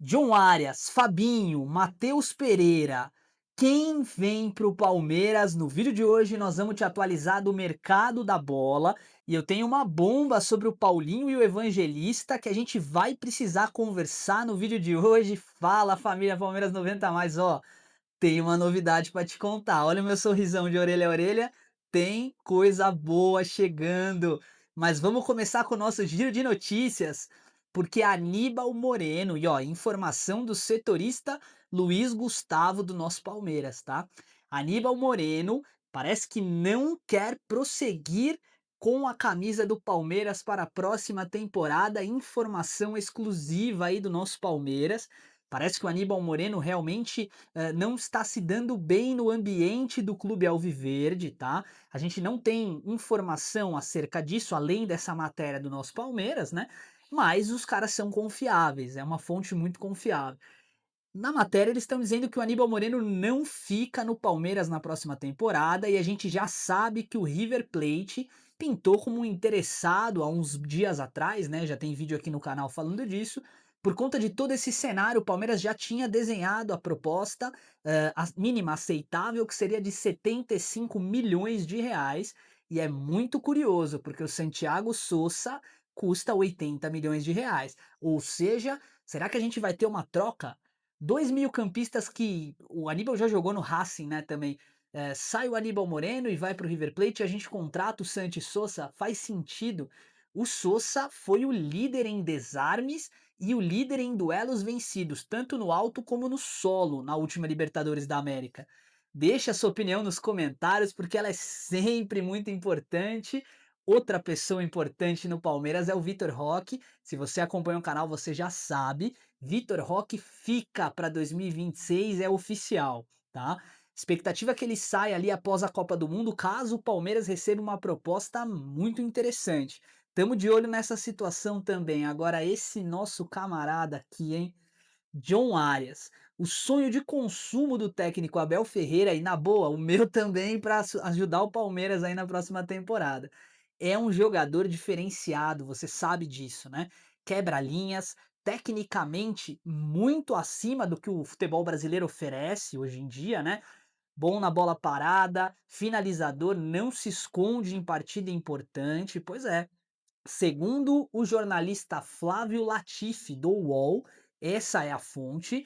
John Arias, Fabinho, Matheus Pereira, quem vem para o Palmeiras? No vídeo de hoje nós vamos te atualizar do mercado da bola e eu tenho uma bomba sobre o Paulinho e o Evangelista que a gente vai precisar conversar no vídeo de hoje. Fala, família Palmeiras 90 mais, ó. Tem uma novidade para te contar. Olha o meu sorrisão de orelha a orelha. Tem coisa boa chegando. Mas vamos começar com o nosso giro de notícias, porque Aníbal Moreno, e ó, informação do setorista Luiz Gustavo do nosso Palmeiras, tá? Aníbal Moreno parece que não quer prosseguir com a camisa do Palmeiras para a próxima temporada. Informação exclusiva aí do nosso Palmeiras. Parece que o Aníbal Moreno realmente não está se dando bem no ambiente do clube alviverde, tá? A gente não tem informação acerca disso, além dessa matéria do nosso Palmeiras, né? Mas os caras são confiáveis, é uma fonte muito confiável. Na matéria, eles estão dizendo que o Aníbal Moreno não fica no Palmeiras na próxima temporada e a gente já sabe que o River Plate pintou como um interessado há uns dias atrás, né? Já tem vídeo aqui no canal falando disso. Por conta de todo esse cenário, o Palmeiras já tinha desenhado a proposta a mínima aceitável, que seria de 75 milhões de reais. E é muito curioso, porque o Santiago Sousa custa 80 milhões de reais. Ou seja, será que a gente vai ter uma troca? Dois meio-campistas que o Aníbal já jogou no Racing, né, também. Sai o Aníbal Moreno e vai para o River Plate, e a gente contrata o Santi Sousa, faz sentido. O Sousa foi o líder em desarmes e o líder em duelos vencidos, tanto no alto como no solo, na última Libertadores da América. Deixa a sua opinião nos comentários, porque ela é sempre muito importante. Outra pessoa importante no Palmeiras é o Vitor Roque. Se você acompanha o canal, você já sabe. Vitor Roque fica para 2026, é oficial, tá? Expectativa é que ele saia ali após a Copa do Mundo, caso o Palmeiras receba uma proposta muito interessante. Tamo de olho nessa situação também. Agora, esse nosso camarada aqui, hein? John Arias. O sonho de consumo do técnico Abel Ferreira, e na boa, o meu também, para ajudar o Palmeiras aí na próxima temporada. É um jogador diferenciado, você sabe disso, né? Quebra linhas, tecnicamente muito acima do que o futebol brasileiro oferece hoje em dia, né? Bom na bola parada, finalizador, não se esconde em partida importante. Pois é, segundo o jornalista Flávio Latifi, do UOL, essa é a fonte,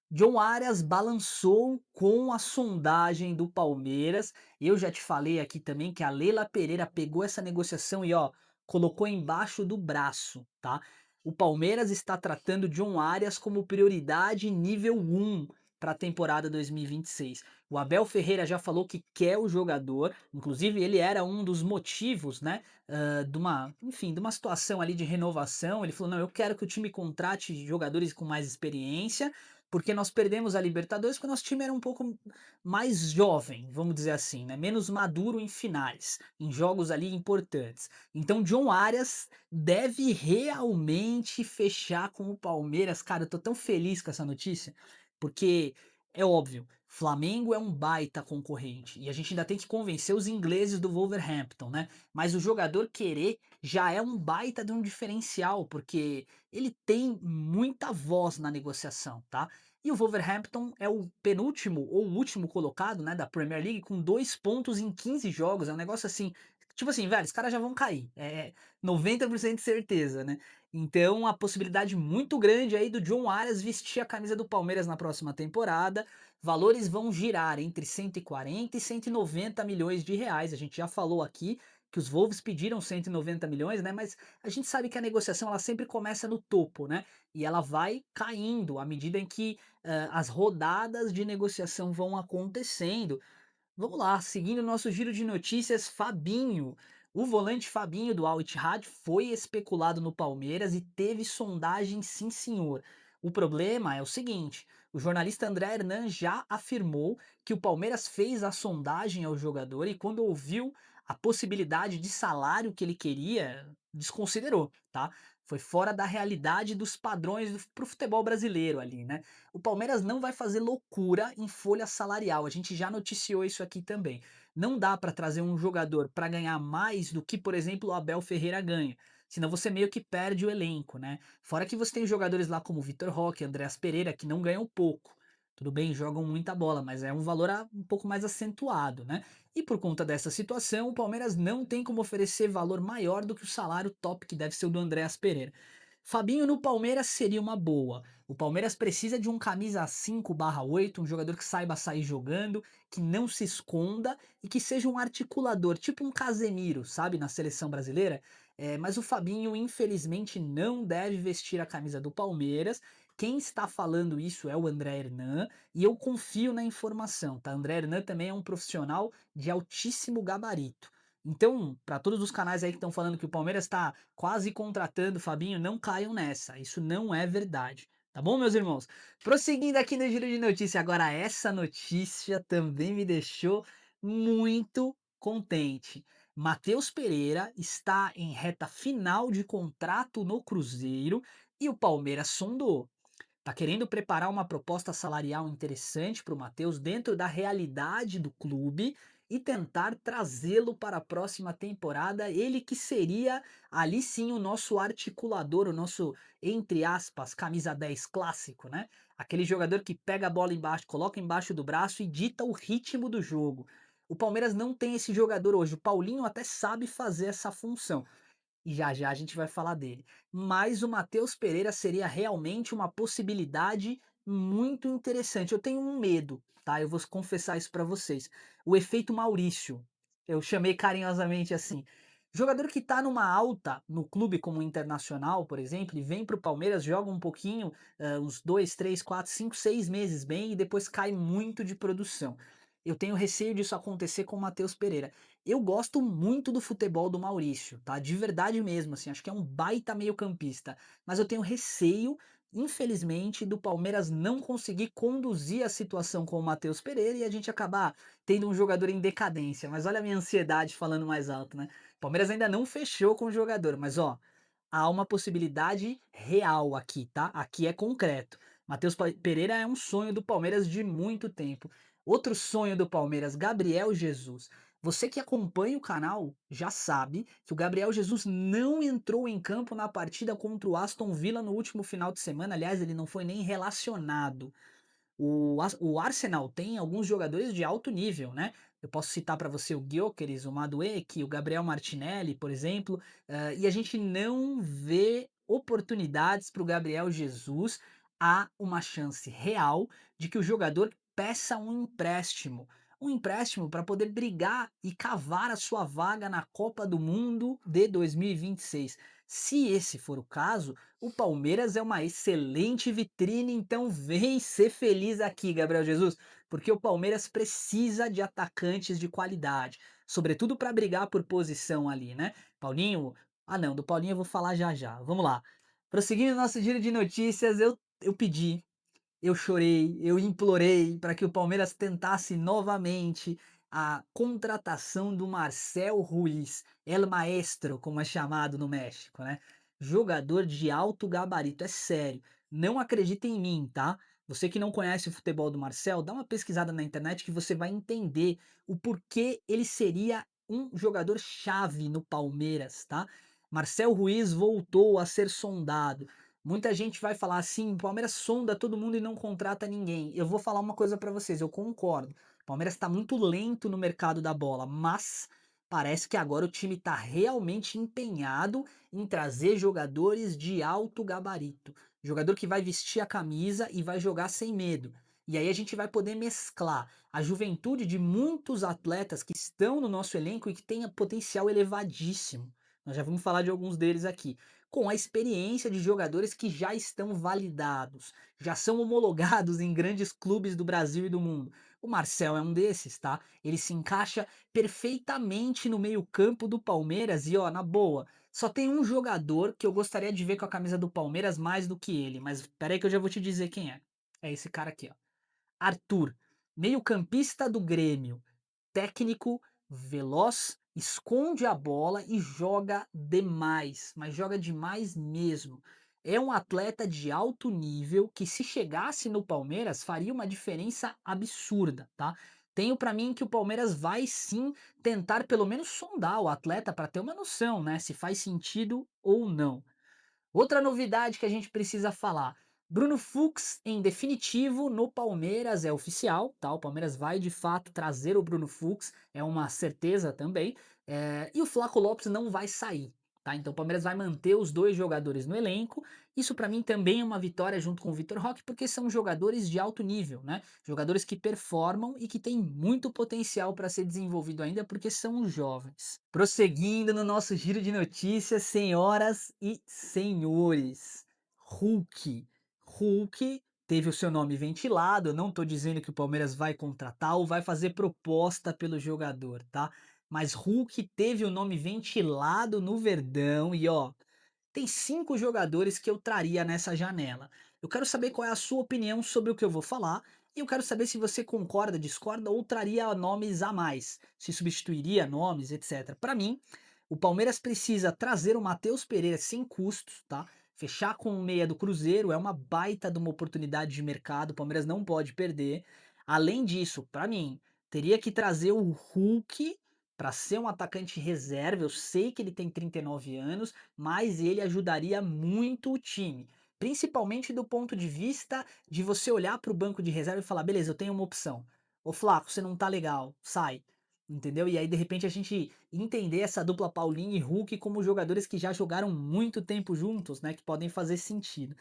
John Arias balançou com a sondagem do Palmeiras. Eu já te falei aqui também que a Leila Pereira pegou essa negociação e ó, colocou embaixo do braço, tá? O Palmeiras está tratando John Arias como prioridade nível 1 para a temporada 2026. O Abel Ferreira já falou que quer o jogador, inclusive ele era um dos motivos, né, de uma situação ali de renovação. Ele falou: não, eu quero que o time contrate jogadores com mais experiência, porque nós perdemos a Libertadores porque nosso time era um pouco mais jovem, vamos dizer assim, né? Menos maduro em finais, em jogos ali importantes. Então, John Arias deve realmente fechar com o Palmeiras. Cara, eu tô tão feliz com essa notícia, porque é óbvio, Flamengo é um baita concorrente e a gente ainda tem que convencer os ingleses do Wolverhampton, né? Mas o jogador querer já é um baita de um diferencial, porque ele tem muita voz na negociação, tá? E o Wolverhampton é o penúltimo ou o último colocado, né, da Premier League com 2 pontos em 15 jogos. É um negócio assim, tipo assim, velho, os caras já vão cair. É 90% de certeza, né? Então, a possibilidade muito grande aí do John Arias vestir a camisa do Palmeiras na próxima temporada. Valores vão girar entre 140 e 190 milhões de reais. A gente já falou aqui que os Wolves pediram 190 milhões, né? Mas a gente sabe que a negociação ela sempre começa no topo, né? E ela vai caindo à medida em que as rodadas de negociação vão acontecendo. Vamos lá, seguindo o nosso giro de notícias, Fabinho. O volante Fabinho do Al Ittihad foi especulado no Palmeiras e teve sondagem, sim senhor. O problema é o seguinte, o jornalista André Hernan já afirmou que o Palmeiras fez a sondagem ao jogador e quando ouviu a possibilidade de salário que ele queria, desconsiderou, tá? Foi fora da realidade dos padrões pro futebol brasileiro ali, né? O Palmeiras não vai fazer loucura em folha salarial. A gente já noticiou isso aqui também. Não dá para trazer um jogador para ganhar mais do que, por exemplo, o Abel Ferreira ganha. senão você meio que perde o elenco, né. Fora que você tem jogadores lá como Vitor Roque, Andreas Pereira, que não ganham pouco. Tudo bem, jogam muita bola, mas é um valor um pouco mais acentuado, né. E por conta dessa situação, o Palmeiras não tem como oferecer valor maior do que o salário top, que deve ser o do Andreas Pereira. Fabinho no Palmeiras seria uma boa. O Palmeiras precisa de um camisa 5/8, um jogador que saiba sair jogando, que não se esconda e que seja um articulador, tipo um Casemiro, sabe, na seleção brasileira. Mas o Fabinho, infelizmente, não deve vestir a camisa do Palmeiras. Quem está falando isso é o André Hernan e eu confio na informação, tá? André Hernan também é um profissional de altíssimo gabarito. Então, para todos os canais aí que estão falando que o Palmeiras está quase contratando o Fabinho, não caiam nessa. Isso não é verdade. Tá bom, meus irmãos? Prosseguindo aqui no giro de notícia, agora essa notícia também me deixou muito contente. Matheus Pereira está em reta final de contrato no Cruzeiro e o Palmeiras sondou. Tá querendo preparar uma proposta salarial interessante para o Matheus dentro da realidade do clube e tentar trazê-lo para a próxima temporada. Ele que seria ali sim o nosso articulador, o nosso, entre aspas, camisa 10 clássico, né? Aquele jogador que pega a bola embaixo, coloca embaixo do braço e dita o ritmo do jogo. O Palmeiras não tem esse jogador hoje. O Paulinho até sabe fazer essa função e já já a gente vai falar dele. Mas o Matheus Pereira seria realmente uma possibilidade muito interessante. Eu tenho um medo, tá? Eu vou confessar isso para vocês. O efeito Maurício. Eu chamei carinhosamente assim. Jogador que tá numa alta no clube como o Internacional, por exemplo, e vem para o Palmeiras, joga um pouquinho, uns 2, 3, 4, 5, 6 meses bem e depois cai muito de produção. Eu tenho receio disso acontecer com o Matheus Pereira. Eu gosto muito do futebol do Maurício, tá? De verdade mesmo, assim, acho que é um baita meio-campista. Mas eu tenho receio, infelizmente, do Palmeiras não conseguir conduzir a situação com o Matheus Pereira e a gente acabar tendo um jogador em decadência. Mas olha a minha ansiedade falando mais alto, né? O Palmeiras ainda não fechou com o jogador, mas ó, há uma possibilidade real aqui, tá? Aqui é concreto. Pereira é um sonho do Palmeiras de muito tempo. Outro sonho do Palmeiras, Gabriel Jesus. Você que acompanha o canal já sabe que o Gabriel Jesus não entrou em campo na partida contra o Aston Villa no último final de semana. Aliás, ele não foi nem relacionado. O Arsenal tem alguns jogadores de alto nível, né? Eu posso citar para você o Gyökeres, o Madueke, o Gabriel Martinelli, por exemplo, e a gente não vê oportunidades para o Gabriel Jesus. Há uma chance real de que o jogador peça um empréstimo para poder brigar e cavar a sua vaga na Copa do Mundo de 2026. Se esse for o caso, o Palmeiras é uma excelente vitrine, então vem ser feliz aqui, Gabriel Jesus, porque o Palmeiras precisa de atacantes de qualidade, sobretudo para brigar por posição ali, né? Paulinho, não, do Paulinho eu vou falar já já. Vamos lá. Prosseguindo nosso giro de notícias, eu pedi, eu chorei, eu implorei para que o Palmeiras tentasse novamente a contratação do Marcel Ruiz, El Maestro, como é chamado no México, né? Jogador de alto gabarito, é sério. Não acredita em mim, tá? Você que não conhece o futebol do Marcel, dá uma pesquisada na internet que você vai entender o porquê ele seria um jogador chave no Palmeiras, tá? Marcel Ruiz voltou a ser sondado. Muita gente vai falar assim: o Palmeiras sonda todo mundo e não contrata ninguém. Eu vou falar uma coisa para vocês, eu concordo. O Palmeiras está muito lento no mercado da bola, mas parece que agora o time está realmente empenhado em trazer jogadores de alto gabarito. Jogador que vai vestir a camisa e vai jogar sem medo. E aí a gente vai poder mesclar a juventude de muitos atletas que estão no nosso elenco e que têm potencial elevadíssimo. Nós já vamos falar de alguns deles aqui com a experiência de jogadores que já estão validados, já são homologados em grandes clubes do Brasil e do mundo. O Marcel é um desses, tá? Ele se encaixa perfeitamente no meio-campo do Palmeiras e, ó, na boa, só tem um jogador que eu gostaria de ver com a camisa do Palmeiras mais do que ele, mas peraí que eu já vou te dizer quem é. É esse cara aqui, ó. Arthur, meio-campista do Grêmio, técnico, veloz, esconde a bola e joga demais, mas joga demais mesmo. É um atleta de alto nível que, se chegasse no Palmeiras, faria uma diferença absurda, tá? tenho para mim que o Palmeiras vai sim tentar pelo menos sondar o atleta para ter uma noção, né, se faz sentido ou não. Outra novidade que a gente precisa falar, Bruno Fux em definitivo no Palmeiras, é oficial, tá, o Palmeiras vai de fato trazer o Bruno Fux, é uma certeza também, e o Flaco Lopes não vai sair, tá, então o Palmeiras vai manter os 2 jogadores no elenco, isso para mim também é uma vitória junto com o Vitor Roque, porque são jogadores de alto nível, né, jogadores que performam e que têm muito potencial para ser desenvolvido ainda, porque são jovens. Prosseguindo no nosso giro de notícias, senhoras e senhores, Hulk. Hulk teve o seu nome ventilado, eu não estou dizendo que o Palmeiras vai contratar ou vai fazer proposta pelo jogador, tá? Mas Hulk teve o nome ventilado no Verdão e ó, tem 5 jogadores que eu traria nessa janela. Eu quero saber qual é a sua opinião sobre o que eu vou falar e eu quero saber se você concorda, discorda ou traria nomes a mais, se substituiria nomes, etc. Para mim, o Palmeiras precisa trazer o Matheus Pereira sem custos, tá? Fechar com o meia do Cruzeiro é uma baita de uma oportunidade de mercado, o Palmeiras não pode perder. Além disso, para mim, teria que trazer o Hulk para ser um atacante reserva. Eu sei que ele tem 39 anos, mas ele ajudaria muito o time. Principalmente do ponto de vista de você olhar para o banco de reserva e falar: beleza, eu tenho uma opção. Ô Flaco, você não tá legal, sai. Entendeu? E aí, de repente, a gente entender essa dupla Paulinho e Hulk como jogadores que já jogaram muito tempo juntos, né? Que podem fazer sentido.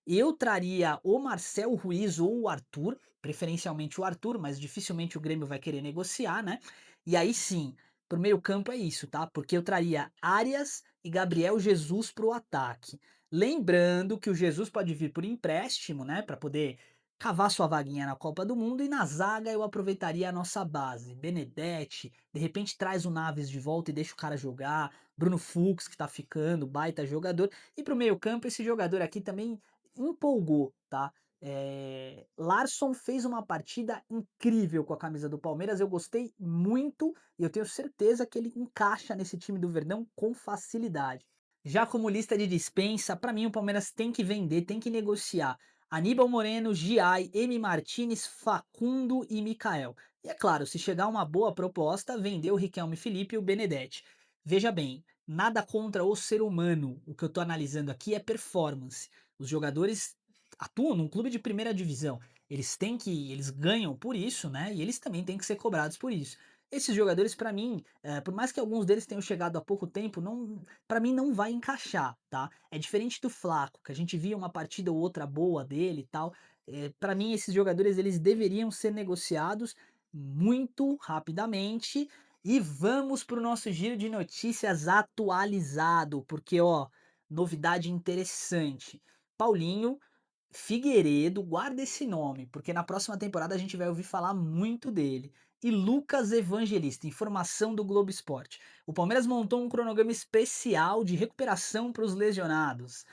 Eu traria o Marcel Ruiz ou o Arthur, preferencialmente o Arthur, mas dificilmente o Grêmio vai querer negociar, né? E aí sim, pro meio-campo é isso, tá? Porque eu traria Arias e Gabriel Jesus pro ataque. Lembrando que o Jesus pode vir por empréstimo, né? Para poder cavar sua vaguinha na Copa do Mundo. E na zaga eu aproveitaria a nossa base. Benedetti, de repente traz o Naves de volta e deixa o cara jogar. Bruno Fux, que tá ficando, baita jogador. E pro meio-campo, esse jogador aqui também empolgou, tá? Larsson fez uma partida incrível com a camisa do Palmeiras, eu gostei muito e eu tenho certeza que ele encaixa nesse time do Verdão com facilidade. Já como lista de dispensa, para mim o Palmeiras tem que vender, tem que negociar Aníbal Moreno, Giai, M. Martinez, Facundo e Mikael. E é claro, se chegar uma boa proposta, vender o Riquelme Felipe e o Benedetti. Veja bem, nada contra o ser humano, o que eu estou analisando aqui é performance. Os jogadores atuam num clube de primeira divisão. Eles ganham por isso, né? E eles também têm que ser cobrados por isso. Esses jogadores, para mim, por mais que alguns deles tenham chegado há pouco tempo, não, para mim não vai encaixar, tá? É diferente do Flaco, que a gente via uma partida ou outra boa dele e tal. Para mim, esses jogadores eles deveriam ser negociados muito rapidamente. E vamos para o nosso giro de notícias atualizado, porque ó, novidade interessante. Paulinho Figueiredo, guarda esse nome, porque na próxima temporada a gente vai ouvir falar muito dele. E Lucas Evangelista, informação do Globo Esporte. O Palmeiras montou um cronograma especial de recuperação para os lesionados.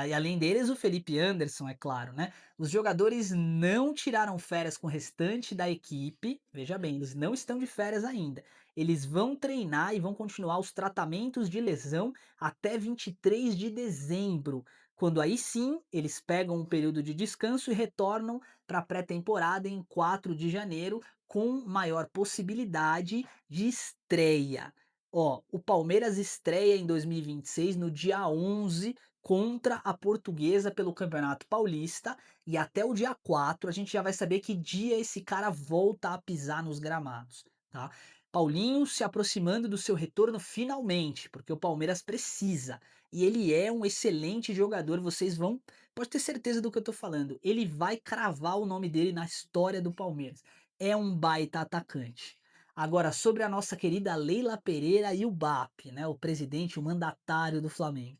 E além deles, o Felipe Anderson, é claro, né? Os jogadores não tiraram férias com o restante da equipe. Veja bem, eles não estão de férias ainda. Eles vão treinar e vão continuar os tratamentos de lesão até 23 de dezembro, quando aí sim eles pegam um período de descanso e retornam para a pré-temporada em 4 de janeiro, com maior possibilidade de estreia. Ó, o Palmeiras estreia em 2026 no dia 11 contra a Portuguesa pelo Campeonato Paulista e até o dia 4 a gente já vai saber que dia esse cara volta a pisar nos gramados, tá? Paulinho se aproximando do seu retorno finalmente, porque o Palmeiras precisa. E ele é um excelente jogador, vocês vão, pode ter certeza do que eu tô falando. Ele vai cravar o nome dele na história do Palmeiras. É um baita atacante. Agora, sobre a nossa querida Leila Pereira e o BAP, né, o presidente, o mandatário do Flamengo.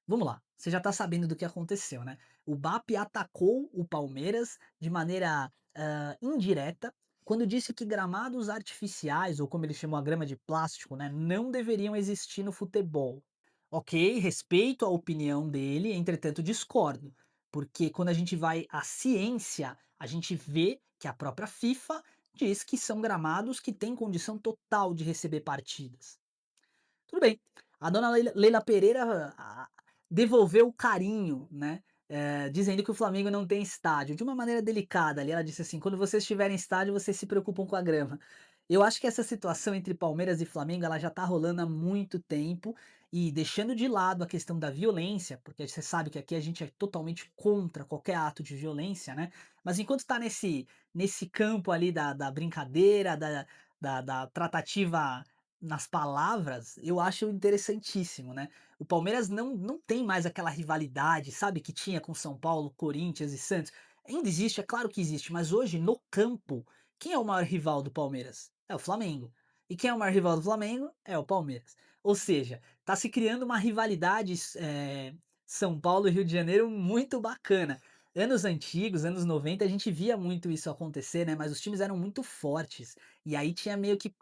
Vamos lá, você já tá sabendo do que aconteceu, né? O BAP atacou o Palmeiras de maneira indireta quando disse que gramados artificiais, ou como ele chamou a grama de plástico, né, não deveriam existir no futebol. Ok, respeito a opinião dele, entretanto discordo, porque quando a gente vai à ciência, a gente vê que a própria FIFA diz que são gramados que têm condição total de receber partidas. Tudo bem, a dona Leila Pereira devolveu o carinho, né, dizendo que o Flamengo não tem estádio, de uma maneira delicada ali, ela disse assim: "Quando vocês tiverem estádio, vocês se preocupam com a grama". Eu acho que essa situação entre Palmeiras e Flamengo, ela já tá rolando há muito tempo, e deixando de lado a questão da violência, porque você sabe que aqui a gente é totalmente contra qualquer ato de violência, né, mas enquanto tá nesse campo ali da brincadeira, da tratativa nas palavras, eu acho interessantíssimo, né. O Palmeiras não tem mais aquela rivalidade, sabe, que tinha com São Paulo, Corinthians e Santos. Ainda existe, é claro que existe, mas hoje no campo, quem é o maior rival do Palmeiras? É o Flamengo. E quem é o maior rival do Flamengo? É o Palmeiras. Ou seja, tá se criando uma rivalidade, São Paulo e Rio de Janeiro muito bacana. Anos antigos, anos 90, a gente via muito isso acontecer, né, mas os times eram muito fortes, e aí tinha meio que,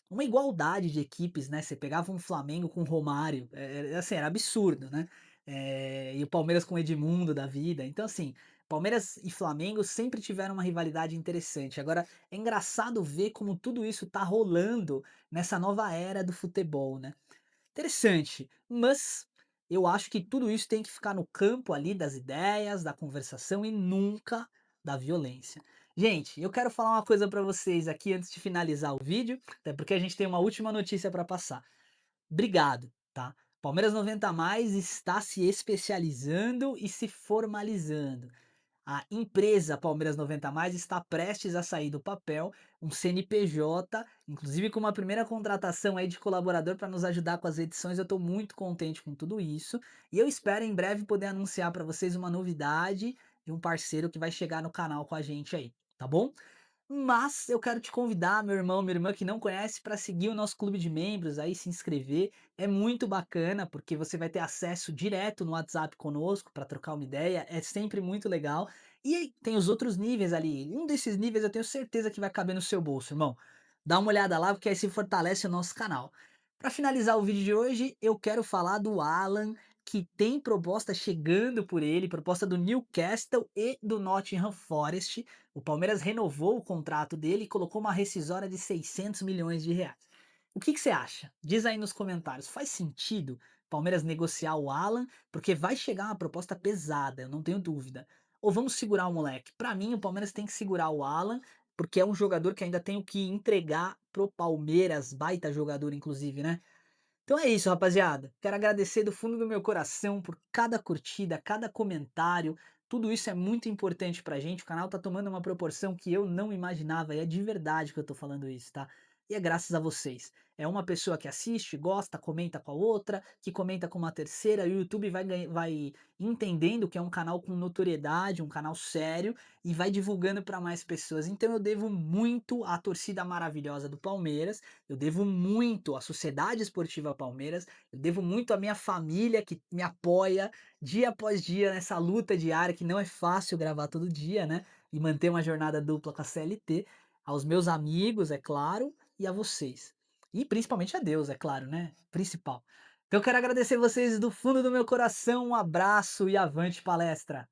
uma igualdade de equipes, né, você pegava um Flamengo com Romário, assim, era absurdo, né, e o Palmeiras com Edmundo da vida, então assim, Palmeiras e Flamengo sempre tiveram uma rivalidade interessante. Agora, é engraçado ver como tudo isso tá rolando nessa nova era do futebol, né. Interessante, mas eu acho que tudo isso tem que ficar no campo ali das ideias, da conversação e nunca da violência. Gente, eu quero falar uma coisa para vocês aqui antes de finalizar o vídeo, até porque a gente tem uma última notícia para passar. Obrigado, tá? Palmeiras 90 mais está se especializando e se formalizando. A empresa Palmeiras 90 Mais está prestes a sair do papel, um CNPJ, inclusive com uma primeira contratação aí de colaborador para nos ajudar com as edições. Eu estou muito contente com tudo isso e eu espero em breve poder anunciar para vocês uma novidade de um parceiro que vai chegar no canal com a gente aí, tá bom? Mas eu quero te convidar, meu irmão, minha irmã que não conhece, para seguir o nosso clube de membros, aí se inscrever. É muito bacana, porque você vai ter acesso direto no WhatsApp conosco para trocar uma ideia, é sempre muito legal. E aí tem os outros níveis ali. Um desses níveis eu tenho certeza que vai caber no seu bolso, irmão. Dá uma olhada lá, porque aí se fortalece o nosso canal. Para finalizar o vídeo de hoje, eu quero falar do Alan, que tem proposta chegando por ele, proposta do Newcastle e do Nottingham Forest. O Palmeiras renovou o contrato dele e colocou uma rescisória de 600 milhões de reais. O que você acha? Diz aí nos comentários. Faz sentido Palmeiras negociar o Alan? Porque vai chegar uma proposta pesada, eu não tenho dúvida. Ou vamos segurar o moleque? Para mim, o Palmeiras tem que segurar o Alan, porque é um jogador que ainda tem o que entregar pro Palmeiras, baita jogador inclusive, né? Então é isso, rapaziada. Quero agradecer do fundo do meu coração por cada curtida, cada comentário. Tudo isso é muito importante pra gente. O canal tá tomando uma proporção que eu não imaginava, e é de verdade que eu tô falando isso, tá? E é graças a vocês. É uma pessoa que assiste, gosta, comenta com a outra, que comenta com uma terceira, e o YouTube vai entendendo que é um canal com notoriedade, um canal sério, e vai divulgando para mais pessoas. Então eu devo muito à torcida maravilhosa do Palmeiras, eu devo muito à Sociedade Esportiva Palmeiras, eu devo muito à minha família que me apoia dia após dia nessa luta diária, que não é fácil gravar todo dia, né? E manter uma jornada dupla com a CLT, aos meus amigos, é claro, e a vocês. E principalmente a Deus, é claro, né? Principal. Então eu quero agradecer vocês do fundo do meu coração, um abraço e avante palestra!